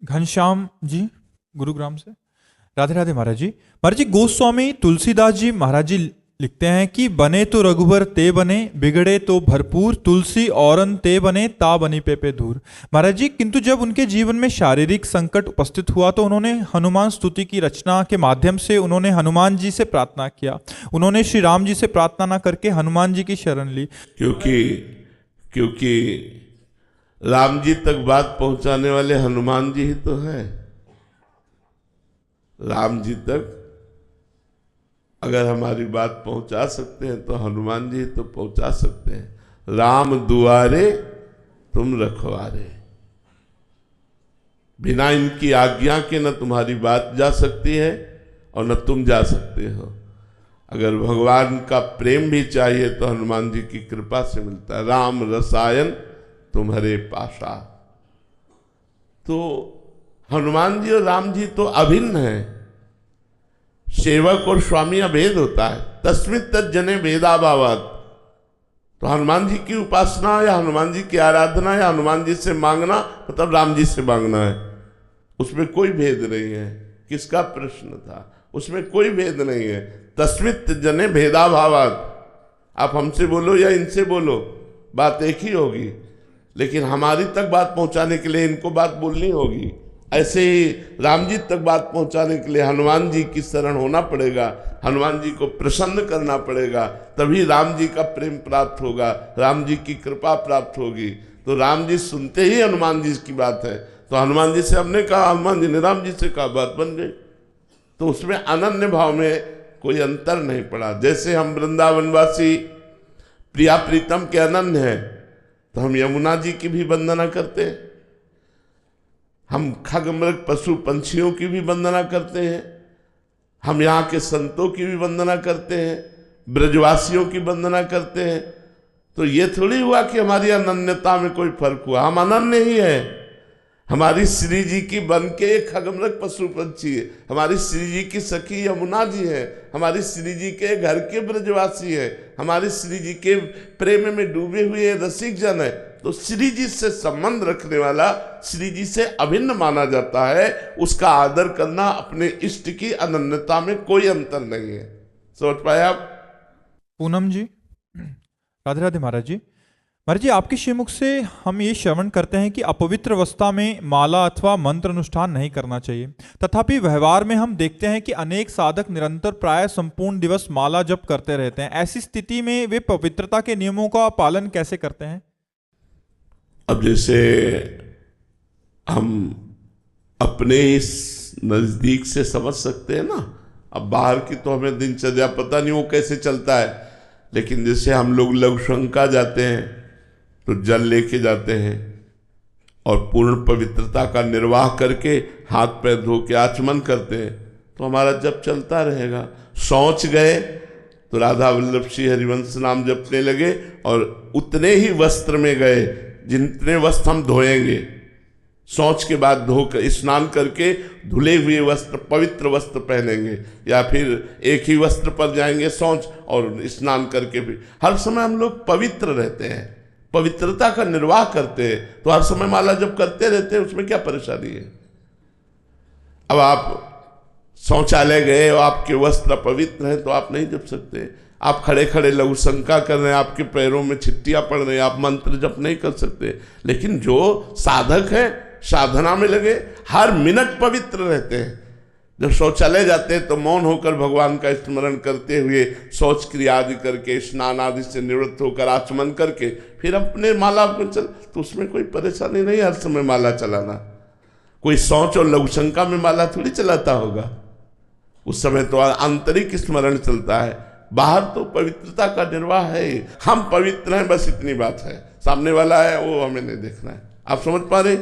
घनश्याम जी, गुरुग्राम से। राधे राधे महाराज जी। महाराज जी, गोस्वामी तुलसीदास जी महाराज जी लिखते हैं कि बने तो रघुबर ते बने, बिगड़े तो भरपूर, तुलसी औरन ते बने, ता बनी पे दूर। महाराज जी, किंतु जब उनके जीवन में शारीरिक संकट उपस्थित हुआ तो उन्होंने हनुमान स्तुति की रचना के माध्यम से उन्होंने हनुमान जी से प्रार्थना किया। उन्होंने श्री राम जी से प्रार्थना न करके हनुमान जी की शरण ली। क्योंकि राम जी तक बात पहुंचाने वाले हनुमान जी ही तो हैं। राम जी तक अगर हमारी बात पहुंचा सकते हैं तो हनुमान जी तो पहुंचा सकते हैं। राम दुआरे तुम रखवारे, बिना इनकी आज्ञा के न तुम्हारी बात जा सकती है और न तुम जा सकते हो। अगर भगवान का प्रेम भी चाहिए तो हनुमान जी की कृपा से मिलता है। राम रसायन तुम्हारे पाशा। तो हनुमान जी और राम जी तो अभिन्न है। सेवक और स्वामी अभेद होता है। तस्मित तज्जने भेदाभावात्। तो हनुमान जी की उपासना या हनुमान जी की आराधना या हनुमान जी से मांगना मतलब राम जी से मांगना है, उसमें कोई भेद नहीं है। किसका प्रश्न था? उसमें कोई भेद नहीं है। तस्मित जने भेदाभावात्। आप हमसे बोलो या इनसे बोलो, बात एक ही होगी, लेकिन हमारी तक बात पहुंचाने के लिए इनको बात बोलनी होगी। ऐसे ही राम जी तक बात पहुंचाने के लिए हनुमान जी की शरण होना पड़ेगा, हनुमान जी को प्रसन्न करना पड़ेगा, तभी राम जी का प्रेम प्राप्त होगा, राम जी की कृपा प्राप्त होगी। तो राम जी सुनते ही हनुमान जी की बात है, तो हनुमान जी से हमने कहा, हनुमान जी ने राम जी से कहा, बात बन गई। तो उसमें अनन्य भाव में कोई अंतर नहीं पड़ा। जैसे हम वृंदावनवासी प्रिया प्रीतम के अनन्य हैं, तो हम यमुना जी की भी वंदना करते हैं, हम खगमृग पशु पंछियों की भी वंदना करते हैं, हम यहाँ के संतों की भी वंदना करते हैं, ब्रजवासियों की वंदना करते हैं। तो ये थोड़ी हुआ कि हमारी अनन्यता में कोई फर्क हुआ। हम अनन्य ही हैं। हमारी श्री जी की बन के एक खगमृग पशु पंछी है, हमारी श्री जी की सखी यमुना जी है, हमारी श्री जी के घर के ब्रजवासी है, हमारी श्री जी के प्रेम में डूबे हुए रसिक जन है। तो श्री जी से संबंध रखने वाला श्री जी से अभिन्न माना जाता है। उसका आदर करना अपने इष्ट की अनन्यता में कोई अंतर नहीं है। समझ पाए आप? पूनम जी, राधे राधे महाराज जी। महाराज जी, आपके श्रीमुख से हम ये श्रवण करते हैं कि अपवित्र अवस्था में माला अथवा मंत्र अनुष्ठान नहीं करना चाहिए, तथापि व्यवहार में हम देखते हैं कि अनेक साधक निरंतर प्राय संपूर्ण दिवस माला जप करते रहते हैं। ऐसी स्थिति में वे पवित्रता के नियमों का पालन कैसे करते हैं? अब जैसे हम अपने इस नजदीक से समझ सकते हैं ना, अब बाहर की तो हमें दिनचर्या पता नहीं वो कैसे चलता है, लेकिन जैसे हम लोग लघुशंका जाते हैं तो जल लेके जाते हैं और पूर्ण पवित्रता का निर्वाह करके हाथ पैर धो के आचमन करते हैं, तो हमारा जप चलता रहेगा। शौच गए तो राधा वल्लभ श्री हरिवंश नाम जपने लगे और उतने ही वस्त्र में गए जितने वस्त्र हम धोएंगे। शौच के बाद धोकर स्नान करके धुले हुए वस्त्र, पवित्र वस्त्र पहनेंगे, या फिर एक ही वस्त्र पर जाएंगे शौच और स्नान करके भी। हर समय हम लोग पवित्र रहते हैं, पवित्रता का निर्वाह करते हैं, तो हर समय माला जप करते रहते हैं, उसमें क्या परेशानी है? अब आप शौचालय गए और आपके वस्त्र पवित्र हैं तो आप नहीं जप सकते। आप खड़े खड़े लघु शंका कर रहे हैं, आपके पैरों में छिट्टियां पड़ रही हैं, आप मंत्र जप नहीं कर सकते। लेकिन जो साधक है साधना में लगे, हर मिनट पवित्र रहते हैं। जब शौचालय जाते हैं तो मौन होकर भगवान का स्मरण करते हुए शौच क्रिया आदि करके, स्नान आदि से निवृत्त होकर आचमन करके फिर अपने माला में चल, तो उसमें कोई परेशानी नहीं हर समय माला चलाना। कोई शौच और लघुशंका में माला थोड़ी चलाता होगा, उस समय तो आंतरिक स्मरण चलता है। बाहर तो पवित्रता का निर्वाह है, हम पवित्र हैं, बस इतनी बात है। सामने वाला है वो हमें नहीं देखना है। आप समझ पा रहे?